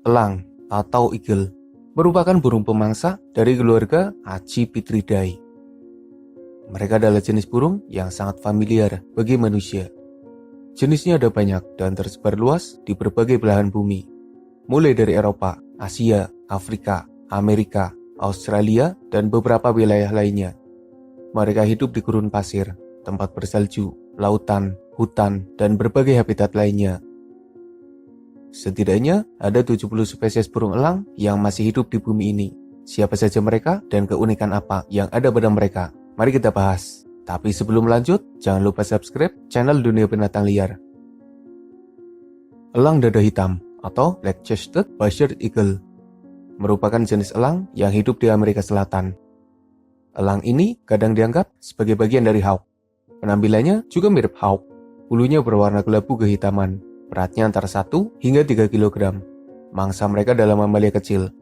Elang atau eagle merupakan burung pemangsa dari keluarga Accipitridae. Mereka adalah jenis burung yang sangat familiar bagi manusia. Jenisnya ada banyak dan tersebar luas di berbagai belahan bumi, mulai dari Eropa, Asia, Afrika, Amerika, Australia, dan beberapa wilayah lainnya. Mereka hidup di gurun pasir, tempat bersalju, lautan, hutan, dan berbagai habitat lainnya. Setidaknya ada 70 spesies burung elang yang masih hidup di bumi ini. Siapa saja mereka dan keunikan apa yang ada pada mereka? Mari kita bahas. Tapi sebelum lanjut, jangan lupa subscribe channel Dunia Binatang Liar. Elang dada hitam atau Black-chested Buzzard Eagle merupakan jenis elang yang hidup di Amerika Selatan. Elang ini kadang dianggap sebagai bagian dari hawk. Penampilannya juga mirip hawk. Bulunya berwarna kelabu kehitaman. Beratnya antara 1 hingga 3 kg. Mangsa mereka adalah mamalia kecil.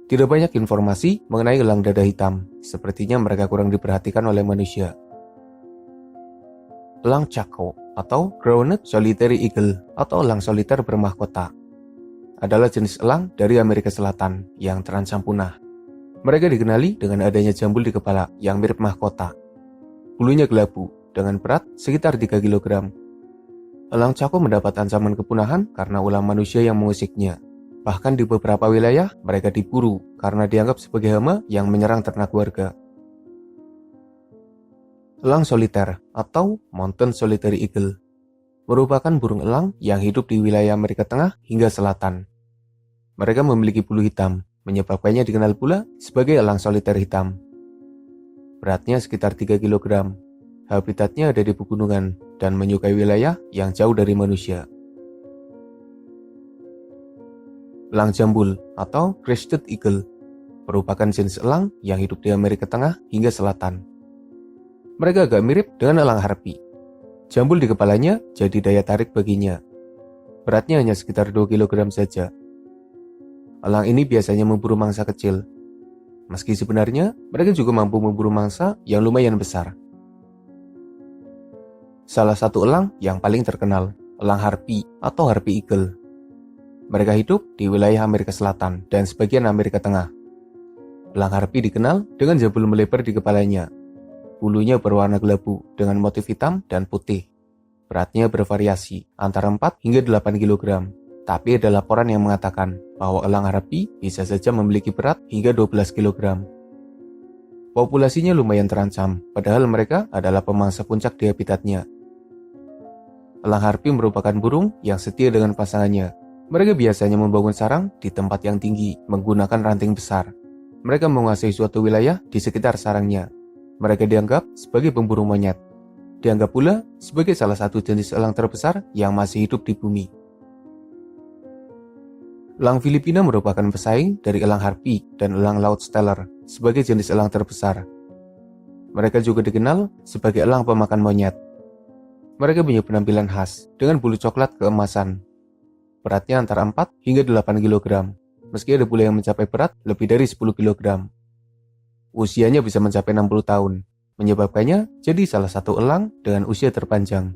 Tidak banyak informasi mengenai elang dada hitam. Sepertinya mereka kurang diperhatikan oleh manusia. Elang Chaco atau Grounded Solitary Eagle atau elang soliter bermahkota adalah jenis elang dari Amerika Selatan yang terancam punah. Mereka dikenali dengan adanya jambul di kepala yang mirip mahkota. Bulunya kelabu dengan berat sekitar 3 kg. Elang Chaco mendapat ancaman kepunahan karena ulah manusia yang mengusiknya. Bahkan di beberapa wilayah, mereka diburu karena dianggap sebagai hama yang menyerang ternak warga. Elang soliter atau Mountain Solitary Eagle merupakan burung elang yang hidup di wilayah Amerika Tengah hingga Selatan. Mereka memiliki bulu hitam, menyebabkannya dikenal pula sebagai elang soliter hitam. Beratnya sekitar 3 kg. Habitatnya ada di pegunungan dan menyukai wilayah yang jauh dari manusia. Elang jambul atau Crested Eagle merupakan jenis elang yang hidup di Amerika Tengah hingga Selatan. Mereka agak mirip dengan elang harpi. Jambul di kepalanya jadi daya tarik baginya. Beratnya hanya sekitar 2 kg saja. Elang ini biasanya memburu mangsa kecil. Meski sebenarnya mereka juga mampu memburu mangsa yang lumayan besar. Salah satu elang yang paling terkenal, elang harpi atau harpy eagle. Mereka hidup di wilayah Amerika Selatan dan sebagian Amerika Tengah. Elang harpi dikenal dengan jambul melebar di kepalanya. Bulunya berwarna kelabu dengan motif hitam dan putih. Beratnya bervariasi antara 4 hingga 8 kg. Tapi ada laporan yang mengatakan bahwa elang harpi bisa saja memiliki berat hingga 12 kg. Populasinya lumayan terancam, padahal mereka adalah pemangsa puncak di habitatnya. Elang harpi merupakan burung yang setia dengan pasangannya. Mereka biasanya membangun sarang di tempat yang tinggi menggunakan ranting besar. Mereka menguasai suatu wilayah di sekitar sarangnya. Mereka dianggap sebagai pemburu monyet. Dianggap pula sebagai salah satu jenis elang terbesar yang masih hidup di bumi. Elang Filipina merupakan pesaing dari elang harpi dan elang laut Steller sebagai jenis elang terbesar. Mereka juga dikenal sebagai elang pemakan monyet. Mereka punya penampilan khas dengan bulu coklat keemasan. Beratnya antara 4 hingga 8 kg, meski ada pula yang mencapai berat lebih dari 10 kg. Usianya bisa mencapai 60 tahun, menyebabkannya jadi salah satu elang dengan usia terpanjang.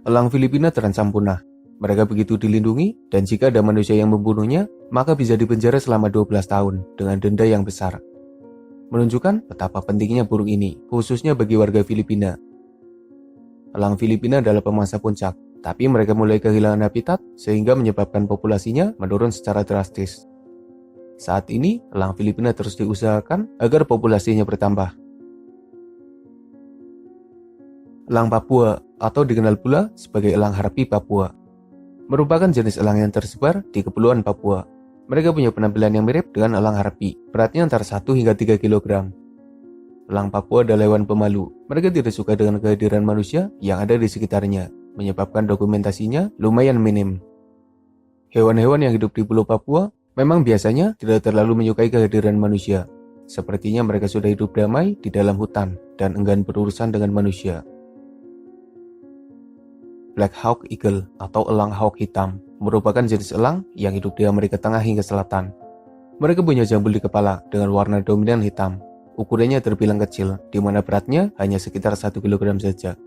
Elang Filipina terancam punah. Mereka begitu dilindungi dan jika ada manusia yang membunuhnya, maka bisa dipenjara selama 12 tahun dengan denda yang besar. Menunjukkan betapa pentingnya burung ini, khususnya bagi warga Filipina. Elang Filipina adalah pemangsa puncak, tapi mereka mulai kehilangan habitat sehingga menyebabkan populasinya menurun secara drastis. Saat ini, elang Filipina terus diusahakan agar populasinya bertambah. Elang Papua atau dikenal pula sebagai elang harpi Papua merupakan jenis elang yang tersebar di Kepulauan Papua. Mereka punya penampilan yang mirip dengan elang harpi, beratnya antara 1 hingga 3 kg. Elang Papua adalah hewan pemalu. Mereka tidak suka dengan kehadiran manusia yang ada di sekitarnya, menyebabkan dokumentasinya lumayan minim. Hewan-hewan yang hidup di Pulau Papua memang biasanya tidak terlalu menyukai kehadiran manusia. Sepertinya mereka sudah hidup damai di dalam hutan dan enggan berurusan dengan manusia. Black Hawk Eagle atau elang hawk hitam merupakan jenis elang yang hidup di Amerika Tengah hingga Selatan. Mereka punya jambul di kepala dengan warna dominan hitam. Ukurannya terbilang kecil, di mana beratnya hanya sekitar 1 kg saja.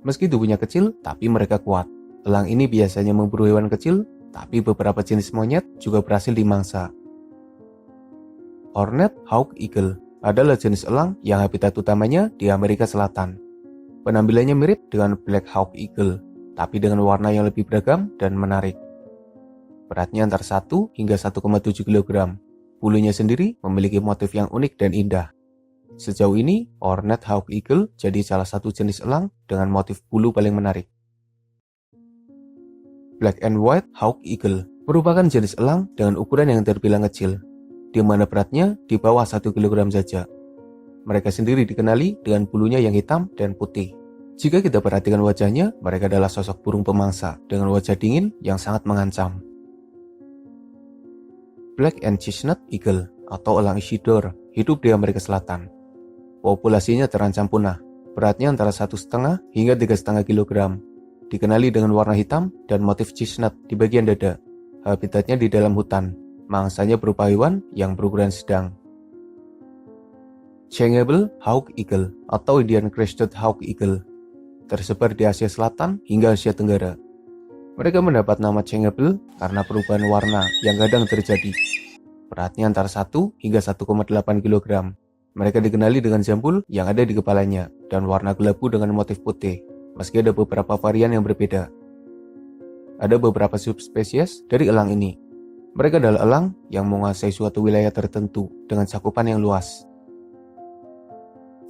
Meski tubuhnya kecil, tapi mereka kuat. Elang ini biasanya memburu hewan kecil tapi beberapa jenis monyet juga berhasil dimangsa. Horned Hawk Eagle adalah jenis elang yang habitat utamanya di Amerika Selatan. Penampilannya mirip dengan Black Hawk Eagle, tapi dengan warna yang lebih beragam dan menarik. Beratnya antara 1 hingga 1,7 kg. Bulunya sendiri memiliki motif yang unik dan indah. Sejauh ini, Horned Hawk Eagle jadi salah satu jenis elang dengan motif bulu paling menarik. Black and White Hawk Eagle merupakan jenis elang dengan ukuran yang terbilang kecil, di mana beratnya di bawah 1 kg saja. Mereka sendiri dikenali dengan bulunya yang hitam dan putih. Jika kita perhatikan wajahnya, mereka adalah sosok burung pemangsa dengan wajah dingin yang sangat mengancam. Black and Chestnut Eagle atau elang Isidore hidup di Amerika Selatan. Populasinya terancam punah, beratnya antara 1,5 hingga 3,5 kg. Dikenali dengan warna hitam dan motif chestnut di bagian dada. Habitatnya di dalam hutan, mangsanya berupa hewan yang berukuran sedang. Changeable Hawk Eagle atau Indian Crested Hawk Eagle tersebar di Asia Selatan hingga Asia Tenggara. Mereka mendapat nama changeable karena perubahan warna yang kadang terjadi. Beratnya antara 1 hingga 1,8 kg. Mereka dikenali dengan jambul yang ada di kepalanya dan warna kelabu dengan motif putih, meski ada beberapa varian yang berbeda. Ada beberapa subspesies dari elang ini. Mereka adalah elang yang menguasai suatu wilayah tertentu dengan cakupan yang luas.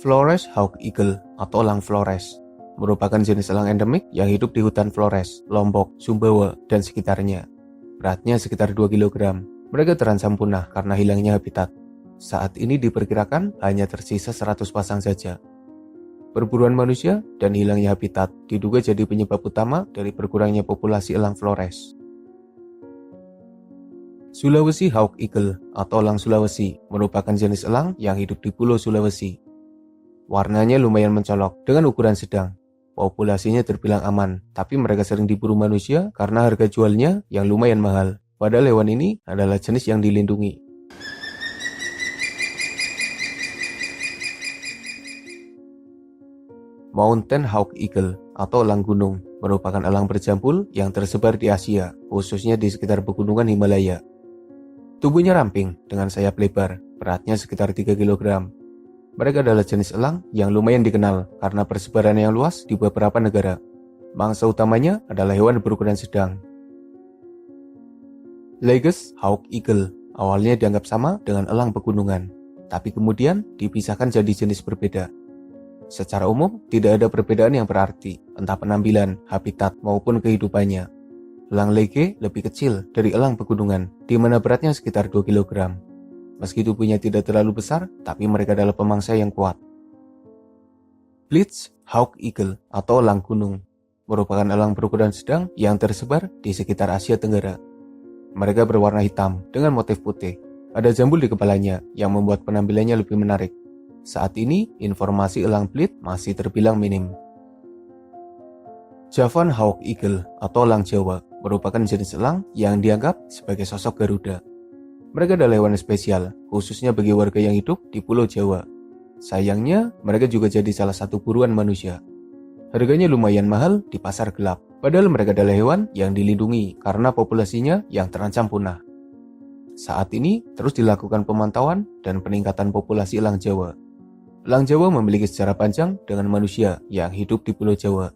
Flores Hawk Eagle atau elang Flores merupakan jenis elang endemik yang hidup di hutan Flores, Lombok, Sumbawa, dan sekitarnya. Beratnya sekitar 2 kg. Mereka terancam punah karena hilangnya habitat. Saat ini diperkirakan hanya tersisa 100 pasang saja. Perburuan manusia dan hilangnya habitat diduga jadi penyebab utama dari berkurangnya populasi elang Flores. Sulawesi Hawk Eagle atau elang Sulawesi merupakan jenis elang yang hidup di Pulau Sulawesi. Warnanya lumayan mencolok dengan ukuran sedang. Populasinya terbilang aman, tapi mereka sering diburu manusia karena harga jualnya yang lumayan mahal. Padahal hewan ini adalah jenis yang dilindungi. Mountain Hawk Eagle atau elang gunung merupakan elang berjambul yang tersebar di Asia, khususnya di sekitar pegunungan Himalaya. Tubuhnya ramping dengan sayap lebar, beratnya sekitar 3 kg. Mereka adalah jenis elang yang lumayan dikenal karena persebaran yang luas di beberapa negara. Mangsa utamanya adalah hewan berukuran sedang. Lagos Hawk Eagle awalnya dianggap sama dengan elang pegunungan, tapi kemudian dipisahkan jadi jenis berbeda. Secara umum, tidak ada perbedaan yang berarti, entah penampilan, habitat, maupun kehidupannya. Elang lege lebih kecil dari elang pegunungan, di mana beratnya sekitar 2 kg. Meski tubuhnya tidak terlalu besar, tapi mereka adalah pemangsa yang kuat. Bleach Hawk Eagle atau elang gunung merupakan elang berukuran sedang yang tersebar di sekitar Asia Tenggara. Mereka berwarna hitam dengan motif putih. Ada jambul di kepalanya yang membuat penampilannya lebih menarik. Saat ini, informasi elang bleach masih terbilang minim. Javan Hawk Eagle atau elang Jawa merupakan jenis elang yang dianggap sebagai sosok Garuda. Mereka adalah hewan spesial, khususnya bagi warga yang hidup di Pulau Jawa. Sayangnya, mereka juga jadi salah satu buruan manusia. Harganya lumayan mahal di pasar gelap, padahal mereka adalah hewan yang dilindungi karena populasinya yang terancam punah. Saat ini, terus dilakukan pemantauan dan peningkatan populasi elang Jawa. Elang Jawa memiliki sejarah panjang dengan manusia yang hidup di Pulau Jawa.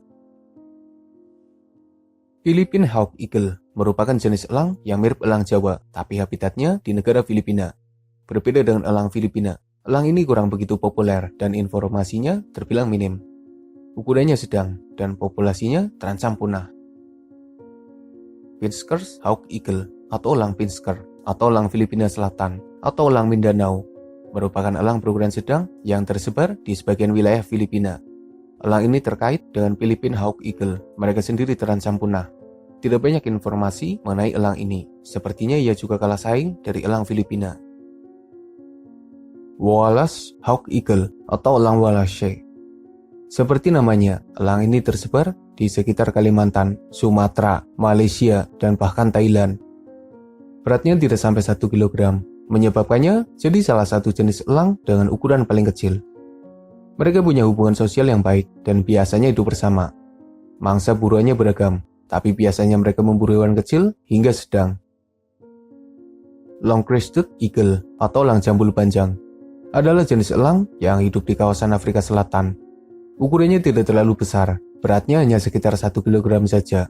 Philippine Hawk Eagle merupakan jenis elang yang mirip elang Jawa, tapi habitatnya di negara Filipina. Berbeda dengan elang Filipina, elang ini kurang begitu populer dan informasinya terbilang minim. Ukurannya sedang dan populasinya terancam punah. Pinskers Hawk Eagle atau elang Pinsker atau elang Filipina Selatan atau elang Mindanao merupakan elang berukuran sedang yang tersebar di sebagian wilayah Filipina. Elang ini terkait dengan Philippine Hawk Eagle. Mereka sendiri terancam punah. Tidak banyak informasi mengenai elang ini. Sepertinya ia juga kalah saing dari elang Filipina. Wallace Hawk Eagle atau elang Wallace. Seperti namanya, elang ini tersebar di sekitar Kalimantan, Sumatera, Malaysia, dan bahkan Thailand. Beratnya tidak sampai 1 kg, menyebabkannya jadi salah satu jenis elang dengan ukuran paling kecil. Mereka punya hubungan sosial yang baik dan biasanya hidup bersama. Mangsa buruannya beragam, tapi biasanya mereka memburu hewan kecil hingga sedang. Long-crested eagle atau elang jambul panjang adalah jenis elang yang hidup di kawasan Afrika Selatan. Ukurannya tidak terlalu besar, beratnya hanya sekitar 1 kg saja.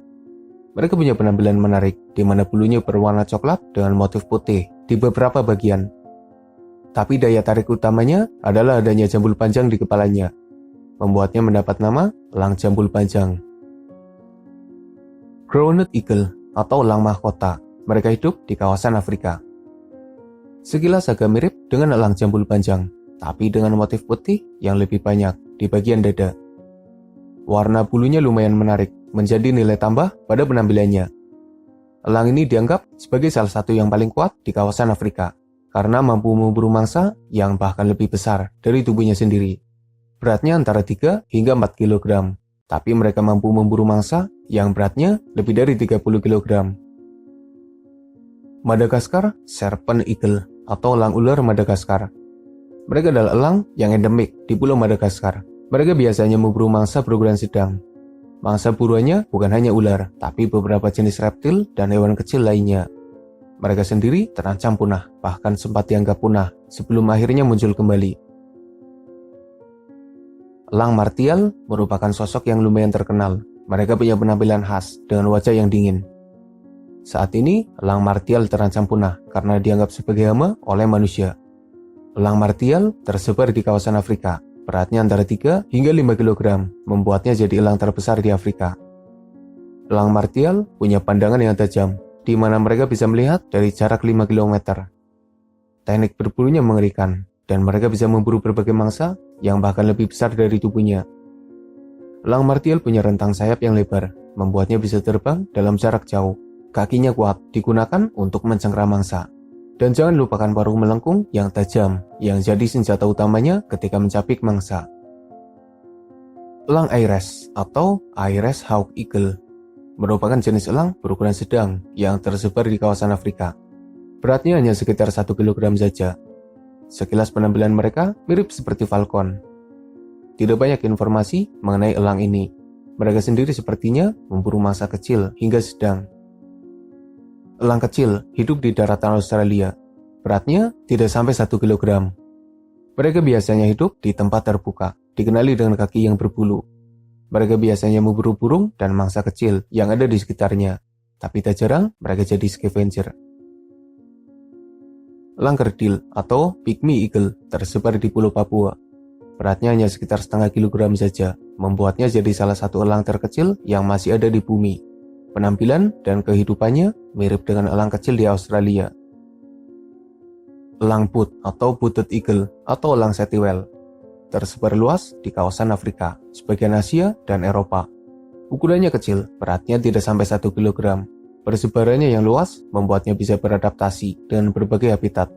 Mereka punya penampilan menarik, di mana bulunya berwarna coklat dengan motif putih di beberapa bagian. Tapi daya tarik utamanya adalah adanya jambul panjang di kepalanya, membuatnya mendapat nama elang jambul panjang. Crowned eagle atau elang mahkota, mereka hidup di kawasan Afrika. Sekilas agak mirip dengan elang jambul panjang, tapi dengan motif putih yang lebih banyak di bagian dada. Warna bulunya lumayan menarik, menjadi nilai tambah pada penampilannya. Elang ini dianggap sebagai salah satu yang paling kuat di kawasan Afrika, karena mampu memburu mangsa yang bahkan lebih besar dari tubuhnya sendiri. Beratnya antara 3 hingga 4 kg, tapi mereka mampu memburu mangsa yang beratnya lebih dari 30 kg. Madagaskar Serpent Eagle atau elang ular Madagaskar. Mereka adalah elang yang endemik di Pulau Madagaskar. Mereka biasanya memburu mangsa berukuran sedang. Mangsa buruannya bukan hanya ular, tapi beberapa jenis reptil dan hewan kecil lainnya. Mereka sendiri terancam punah, bahkan sempat dianggap punah sebelum akhirnya muncul kembali. Elang martial merupakan sosok yang lumayan terkenal. Mereka punya penampilan khas dengan wajah yang dingin. Saat ini, elang martial terancam punah karena dianggap sebagai hama oleh manusia. Elang martial tersebar di kawasan Afrika. Beratnya antara 3 hingga 5 kg, membuatnya jadi elang terbesar di Afrika. Elang martial punya pandangan yang tajam, di mana mereka bisa melihat dari jarak 5 km. Teknik berburunya mengerikan, dan mereka bisa memburu berbagai mangsa yang bahkan lebih besar dari tubuhnya. Elang martial punya rentang sayap yang lebar, membuatnya bisa terbang dalam jarak jauh. Kakinya kuat, digunakan untuk mencengkram mangsa. Dan jangan lupakan paruh melengkung yang tajam, yang jadi senjata utamanya ketika mencapik mangsa. Elang Ayres atau Ayres Hawk Eagle merupakan jenis elang berukuran sedang yang tersebar di kawasan Afrika. Beratnya hanya sekitar 1 kg saja. Sekilas penampilan mereka mirip seperti falcon. Tidak banyak informasi mengenai elang ini. Mereka sendiri sepertinya memburu mangsa kecil hingga sedang. Elang kecil hidup di daratan Australia. Beratnya tidak sampai 1 kg. Mereka biasanya hidup di tempat terbuka, dikenali dengan kaki yang berbulu. Mereka biasanya memburu burung dan mangsa kecil yang ada di sekitarnya, tapi tak jarang mereka jadi scavenger. Elang kerdil atau pygmy eagle tersebar di Pulau Papua. Beratnya hanya sekitar setengah kilogram saja, membuatnya jadi salah satu elang terkecil yang masih ada di bumi. Penampilan dan kehidupannya mirip dengan elang kecil di Australia. Elang put atau butted eagle atau elang setiwel tersebar luas di kawasan Afrika, sebagian Asia, dan Eropa. Ukurannya kecil, beratnya tidak sampai 1 kg. Persebarannya yang luas membuatnya bisa beradaptasi dengan berbagai habitat.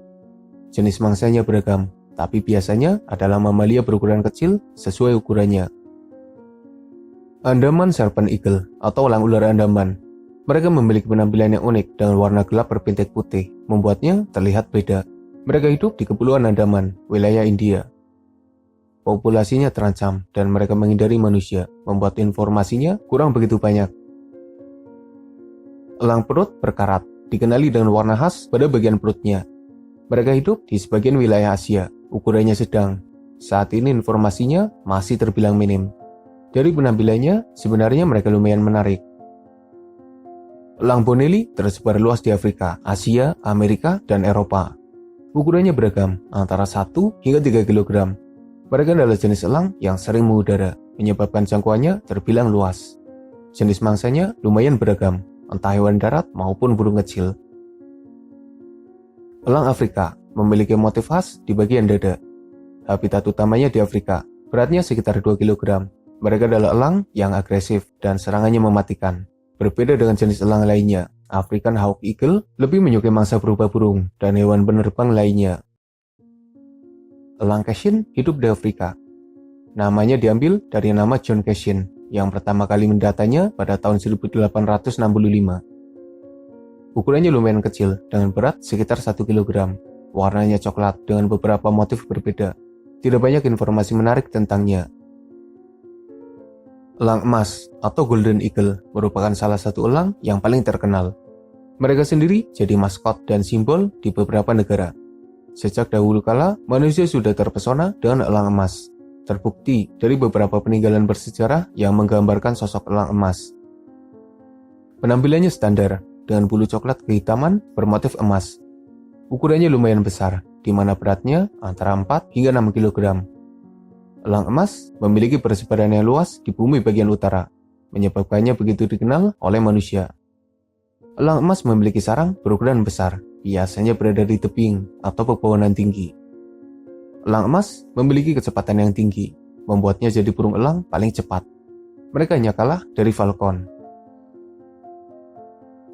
Jenis mangsanya beragam, tapi biasanya adalah mamalia berukuran kecil sesuai ukurannya. Andaman Serpent Eagle atau elang ular Andaman. Mereka memiliki penampilan yang unik dengan warna gelap berpintik putih, membuatnya terlihat beda. Mereka hidup di Kepulauan Andaman, wilayah India. Populasinya terancam dan mereka menghindari manusia, membuat informasinya kurang begitu banyak. Elang perut berkarat, dikenali dengan warna khas pada bagian perutnya. Mereka hidup di sebagian wilayah Asia, ukurannya sedang. Saat ini informasinya masih terbilang minim. Dari penampilannya, sebenarnya mereka lumayan menarik. Elang bonelli tersebar luas di Afrika, Asia, Amerika, dan Eropa. Ukurannya beragam, antara 1 hingga 3 kg. Mereka adalah jenis elang yang sering mengudara, menyebabkan jangkauannya terbilang luas. Jenis mangsanya lumayan beragam, entah hewan darat maupun burung kecil. Elang Afrika memiliki motif khas di bagian dada. Habitat utamanya di Afrika, beratnya sekitar 2 kg. Mereka adalah elang yang agresif dan serangannya mematikan. Berbeda dengan jenis elang lainnya, African Hawk Eagle lebih menyukai mangsa berupa burung dan hewan penerbang lainnya. Elang Cassin hidup di Afrika. Namanya diambil dari nama John Cassin yang pertama kali mendatanya pada tahun 1865. Ukurannya lumayan kecil dengan berat sekitar 1 kg. Warnanya coklat dengan beberapa motif berbeda. Tidak banyak informasi menarik tentangnya. Elang emas atau Golden Eagle merupakan salah satu elang yang paling terkenal. Mereka sendiri jadi maskot dan simbol di beberapa negara. Sejak dahulu kala, manusia sudah terpesona dengan elang emas. Terbukti dari beberapa peninggalan bersejarah yang menggambarkan sosok elang emas. Penampilannya standar, dengan bulu coklat kehitaman bermotif emas. Ukurannya lumayan besar, di mana beratnya antara 4 hingga 6 kg. Elang emas memiliki persebaran yang luas di bumi bagian utara, menyebabkannya begitu dikenal oleh manusia. Elang emas memiliki sarang berukuran besar, biasanya berada di tebing atau pepohonan tinggi. Elang emas memiliki kecepatan yang tinggi, membuatnya jadi burung elang paling cepat. Mereka hanya kalah dari falcon.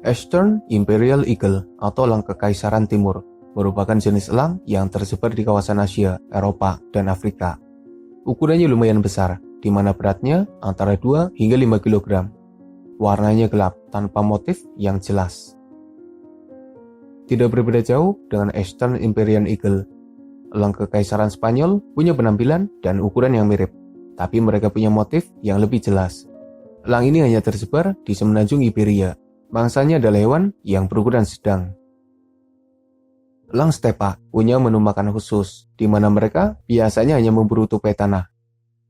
Eastern Imperial Eagle atau elang kekaisaran timur merupakan jenis elang yang tersebar di kawasan Asia, Eropa, dan Afrika. Ukurannya lumayan besar, di mana beratnya antara 2 hingga 5 kg. Warnanya gelap tanpa motif yang jelas. Tidak berbeda jauh dengan Eastern Imperial Eagle. Elang kekaisaran Spanyol punya penampilan dan ukuran yang mirip, tapi mereka punya motif yang lebih jelas. Elang ini hanya tersebar di semenanjung Iberia. Mangsanya adalah hewan yang berukuran sedang. Elang stepa punya menu makan khusus, di mana mereka biasanya hanya memburu tupai tanah.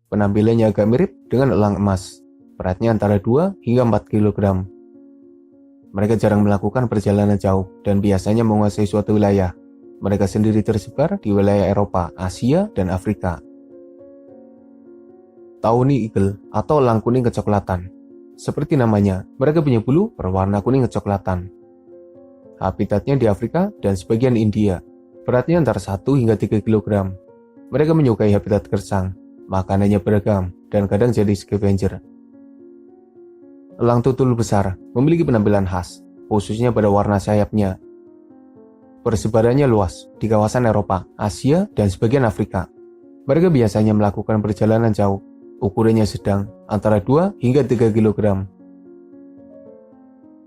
Penampilannya agak mirip dengan elang emas, beratnya antara 2 hingga 4 kg. Mereka jarang melakukan perjalanan jauh dan biasanya menguasai suatu wilayah. Mereka sendiri tersebar di wilayah Eropa, Asia, dan Afrika. Tawny Eagle atau elang kuning kecoklatan. Seperti namanya, mereka punya bulu berwarna kuning kecoklatan. Habitatnya di Afrika dan sebagian India. Beratnya antara 1 hingga 3 kg. Mereka menyukai habitat gersang, makanannya beragam, dan kadang jadi scavenger. Elang tutul besar memiliki penampilan khas, khususnya pada warna sayapnya. Persebarannya luas di kawasan Eropa, Asia, dan sebagian Afrika. Mereka biasanya melakukan perjalanan jauh. Ukurannya sedang, antara 2 hingga 3 kg.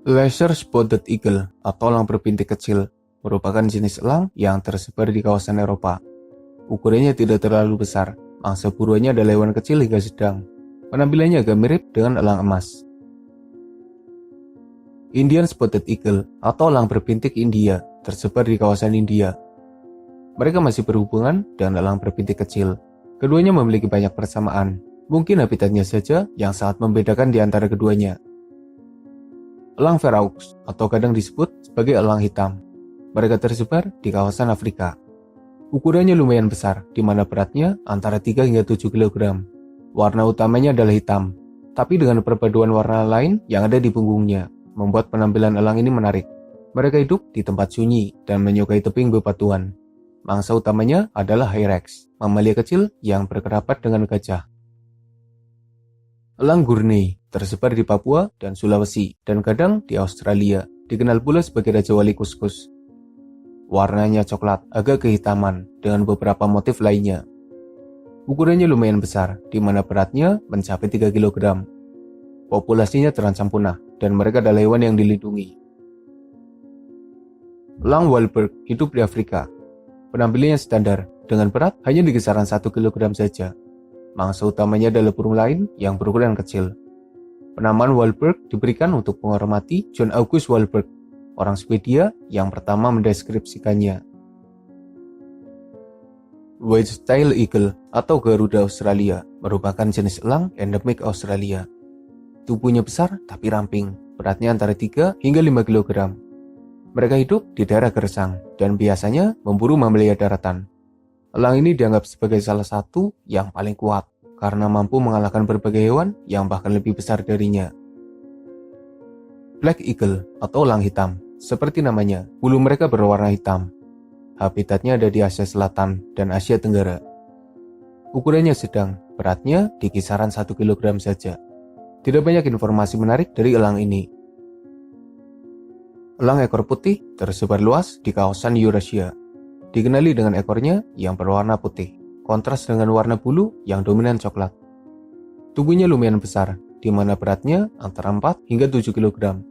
Lesser Spotted Eagle atau elang berbintik kecil merupakan jenis elang yang tersebar di kawasan Eropa. Ukurannya tidak terlalu besar, mangsa buruannya adalah hewan kecil hingga sedang. Penampilannya agak mirip dengan elang emas. Indian Spotted Eagle atau elang berbintik India tersebar di kawasan India. Mereka masih berhubungan dengan elang berbintik kecil. Keduanya memiliki banyak persamaan. Mungkin habitatnya saja yang sangat membedakan di antara keduanya. Elang Veraux atau kadang disebut sebagai elang hitam. Mereka tersebar di kawasan Afrika. Ukurannya lumayan besar, di mana beratnya antara 3 hingga 7 kg. Warna utamanya adalah hitam, tapi dengan perpaduan warna lain yang ada di punggungnya, membuat penampilan elang ini menarik. Mereka hidup di tempat sunyi dan menyukai tebing bebatuan. Mangsa utamanya adalah Hyrax, mamalia kecil yang berkerabat dengan gajah. Elang Gurney tersebar di Papua dan Sulawesi dan kadang di Australia, dikenal pula sebagai Raja Wali Kuskus. Warnanya coklat agak kehitaman dengan beberapa motif lainnya. Ukurannya lumayan besar, di mana beratnya mencapai 3 kg. Populasinya terancam punah dan mereka adalah hewan yang dilindungi. Elang Wahlberg hidup di Afrika. Penampilannya standar, dengan berat hanya di kisaran 1 kg saja. Mangsa utamanya adalah burung lain yang berukuran kecil. Penamaan Wahlberg diberikan untuk menghormati John August Wahlberg, orang Swedia yang pertama mendeskripsikannya. Wedge-tailed Eagle atau Garuda Australia merupakan jenis elang endemik Australia. Tubuhnya besar tapi ramping, beratnya antara 3 hingga 5 kg. Mereka hidup di daerah gersang dan biasanya memburu mamalia daratan. Elang ini dianggap sebagai salah satu yang paling kuat karena mampu mengalahkan berbagai hewan yang bahkan lebih besar darinya. Black Eagle atau elang hitam, seperti namanya, bulu mereka berwarna hitam. Habitatnya ada di Asia Selatan dan Asia Tenggara. Ukurannya sedang, beratnya di kisaran 1 kg saja. Tidak banyak informasi menarik dari elang ini. Elang ekor putih tersebar luas di kawasan Eurasia. Dikenali dengan ekornya yang berwarna putih, kontras dengan warna bulu yang dominan coklat. Tubuhnya lumayan besar, di mana beratnya antara 4 hingga 7 kg.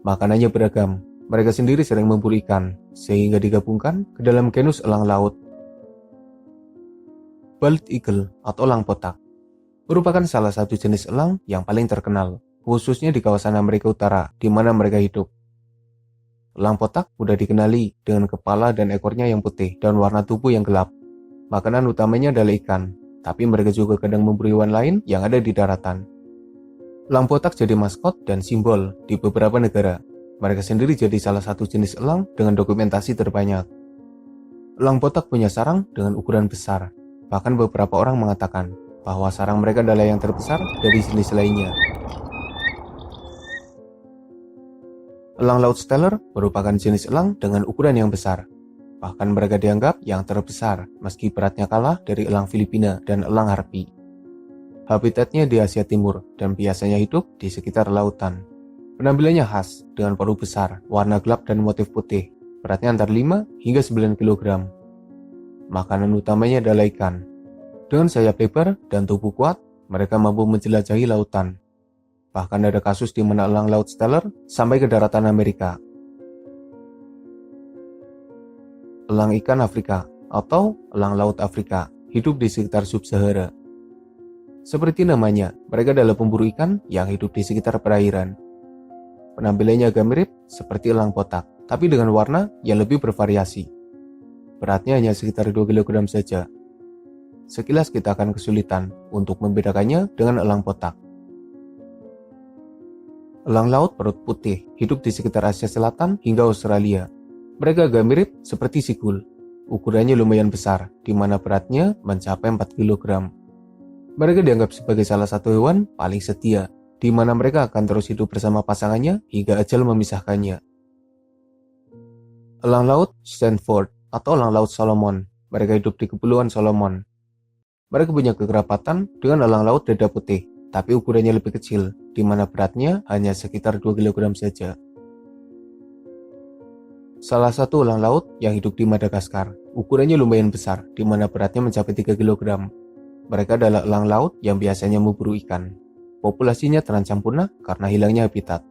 Makanannya beragam, mereka sendiri sering memburu ikan, sehingga digabungkan ke dalam genus elang laut. Bald Eagle atau elang botak merupakan salah satu jenis elang yang paling terkenal, khususnya di kawasan Amerika Utara, di mana mereka hidup. Elang potak mudah dikenali dengan kepala dan ekornya yang putih dan warna tubuh yang gelap. Makanan utamanya adalah ikan, tapi mereka juga kadang memburu hewan lain yang ada di daratan. Elang potak jadi maskot dan simbol di beberapa negara. Mereka sendiri jadi salah satu jenis elang dengan dokumentasi terbanyak. Elang potak punya sarang dengan ukuran besar. Bahkan beberapa orang mengatakan bahwa sarang mereka adalah yang terbesar dari jenis lainnya. Elang laut Steller merupakan jenis elang dengan ukuran yang besar. Bahkan mereka dianggap yang terbesar meski beratnya kalah dari elang Filipina dan elang harpi. Habitatnya di Asia Timur dan biasanya hidup di sekitar lautan. Penampilannya khas dengan paruh besar, warna gelap dan motif putih. Beratnya antara 5 hingga 9 kg. Makanan utamanya adalah ikan. Dengan sayap lebar dan tubuh kuat, mereka mampu menjelajahi lautan. Bahkan ada kasus di mana elang laut Steller sampai ke daratan Amerika. Elang ikan Afrika atau elang laut Afrika hidup di sekitar sub-Sahara. Seperti namanya, mereka adalah pemburu ikan yang hidup di sekitar perairan. Penampilannya agak mirip seperti elang potak, tapi dengan warna yang lebih bervariasi. Beratnya hanya sekitar 2 kg saja. Sekilas kita akan kesulitan untuk membedakannya dengan elang potak. Elang laut perut putih hidup di sekitar Asia Selatan hingga Australia. Mereka agak mirip seperti sikul. Ukurannya lumayan besar, di mana beratnya mencapai 4 kg. Mereka dianggap sebagai salah satu hewan paling setia, di mana mereka akan terus hidup bersama pasangannya hingga ajal memisahkannya. Elang laut Stanford atau elang laut Solomon. Mereka hidup di Kepulauan Solomon. Mereka punya kekerabatan dengan elang laut dada putih, tapi ukurannya lebih kecil, di mana beratnya hanya sekitar 2 kg saja. Salah satu elang laut yang hidup di Madagaskar, ukurannya lumayan besar, di mana beratnya mencapai 3 kg. Mereka adalah elang laut yang biasanya memburu ikan. Populasinya terancam punah karena hilangnya habitat.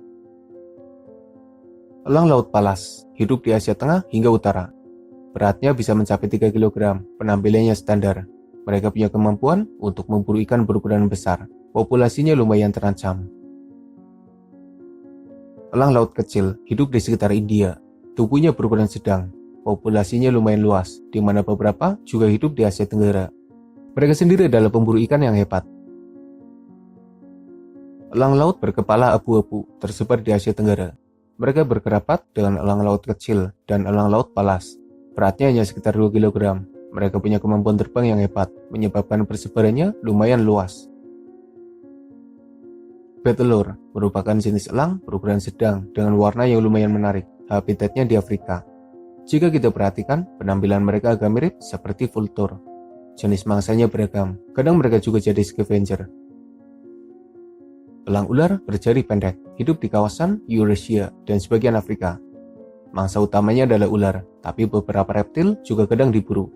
Elang laut Palas hidup di Asia Tengah hingga Utara. Beratnya bisa mencapai 3 kg, penampilannya standar. Mereka punya kemampuan untuk memburu ikan berukuran besar. Populasinya lumayan terancam. Elang laut kecil hidup di sekitar India. Tubuhnya berukuran sedang. Populasinya lumayan luas, di mana beberapa juga hidup di Asia Tenggara. Mereka sendiri adalah pemburu ikan yang hebat. Elang laut berkepala abu-abu tersebar di Asia Tenggara. Mereka berkerabat dengan elang laut kecil dan elang laut Palas. Beratnya hanya sekitar 2 kg. Mereka punya kemampuan terbang yang hebat, menyebabkan persebarannya lumayan luas. Petelur merupakan jenis elang berukuran sedang dengan warna yang lumayan menarik. Habitatnya di Afrika. Jika kita perhatikan, penampilan mereka agak mirip seperti vultur. Jenis mangsanya beragam, kadang mereka juga jadi scavenger. Elang ular berjari pendek, hidup di kawasan Eurasia dan sebagian Afrika. Mangsa utamanya adalah ular, tapi beberapa reptil juga kadang diburu.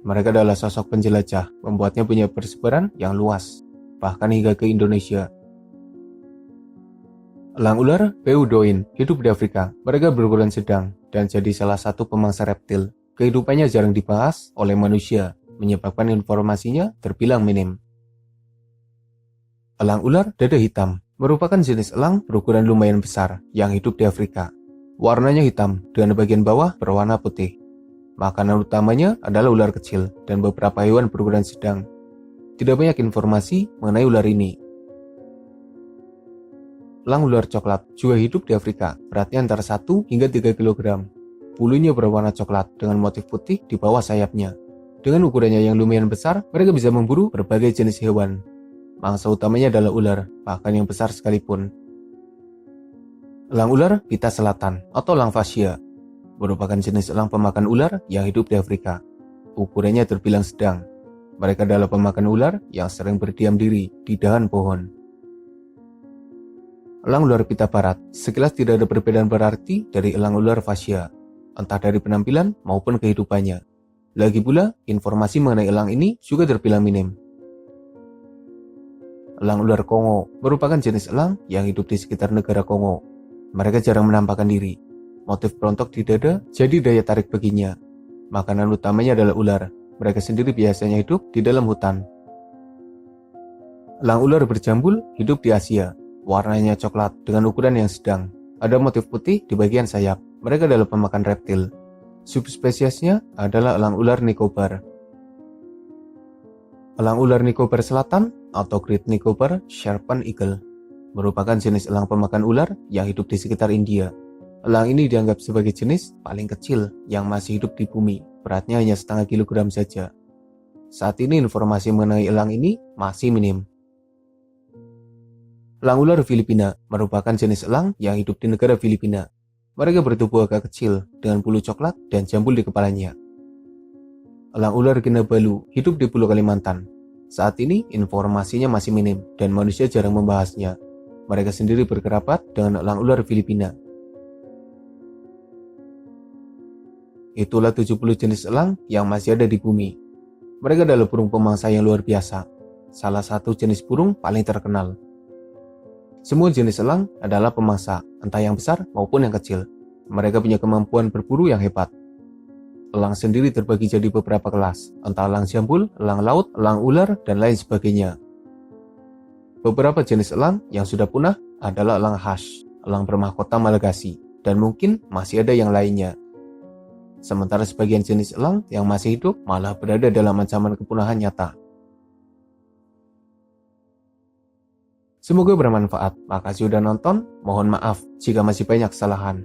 Mereka adalah sosok penjelajah, membuatnya punya persebaran yang luas, bahkan hingga ke Indonesia. Elang ular Peudoin hidup di Afrika. Mereka berukuran sedang dan jadi salah satu pemangsa reptil. Kehidupannya jarang dibahas oleh manusia, menyebabkan informasinya terbilang minim. Elang ular dada hitam merupakan jenis elang berukuran lumayan besar yang hidup di Afrika. Warnanya hitam dengan bagian bawah berwarna putih. Makanan utamanya adalah ular kecil dan beberapa hewan berukuran sedang. Tidak banyak informasi mengenai ular ini. Elang ular coklat juga hidup di Afrika, beratnya antara 1 hingga 3 kg. Bulunya berwarna coklat dengan motif putih di bawah sayapnya. Dengan ukurannya yang lumayan besar, mereka bisa memburu berbagai jenis hewan. Mangsa utamanya adalah ular, bahkan yang besar sekalipun. Elang ular pita selatan atau elang fascia merupakan jenis elang pemakan ular yang hidup di Afrika. Ukurannya terbilang sedang. Mereka adalah pemakan ular yang sering berdiam diri di dahan pohon. Elang ular pita barat sekilas tidak ada perbedaan berarti dari elang ular fascia, entah dari penampilan maupun kehidupannya. Lagi pula, informasi mengenai elang ini juga terbilang minim. Elang ular Kongo merupakan jenis elang yang hidup di sekitar negara Kongo. Mereka jarang menampakkan diri. Motif berontok di dada jadi daya tarik baginya. Makanan utamanya adalah ular. Mereka sendiri biasanya hidup di dalam hutan. Elang ular berjambul hidup di Asia. Warnanya coklat dengan ukuran yang sedang. Ada motif putih di bagian sayap. Mereka adalah pemakan reptil. Subspesiesnya adalah elang ular Nicobar. Elang ular Nicobar Selatan atau Great Nicobar Sharpen Eagle merupakan jenis elang pemakan ular yang hidup di sekitar India. Elang ini dianggap sebagai jenis paling kecil yang masih hidup di bumi. Beratnya hanya setengah kilogram saja. Saat ini informasi mengenai elang ini masih minim. Elang ular Filipina merupakan jenis elang yang hidup di negara Filipina. Mereka bertubuh agak kecil dengan bulu coklat dan jambul di kepalanya. Elang ular Kinabalu hidup di Pulau Kalimantan. Saat ini informasinya masih minim dan manusia jarang membahasnya. Mereka sendiri berkerabat dengan elang ular Filipina. Itulah 70 jenis elang yang masih ada di bumi. Mereka adalah burung pemangsa yang luar biasa. Salah satu jenis burung paling terkenal. Semua jenis elang adalah pemangsa, entah yang besar maupun yang kecil. Mereka punya kemampuan berburu yang hebat. Elang sendiri terbagi jadi beberapa kelas, entah elang jambul, elang laut, elang ular, dan lain sebagainya. Beberapa jenis elang yang sudah punah adalah elang hash, elang bermahkota Malagasy, dan mungkin masih ada yang lainnya. Sementara sebagian jenis elang yang masih hidup malah berada dalam ancaman kepunahan nyata. Semoga bermanfaat. Makasih udah nonton. Mohon maaf jika masih banyak kesalahan.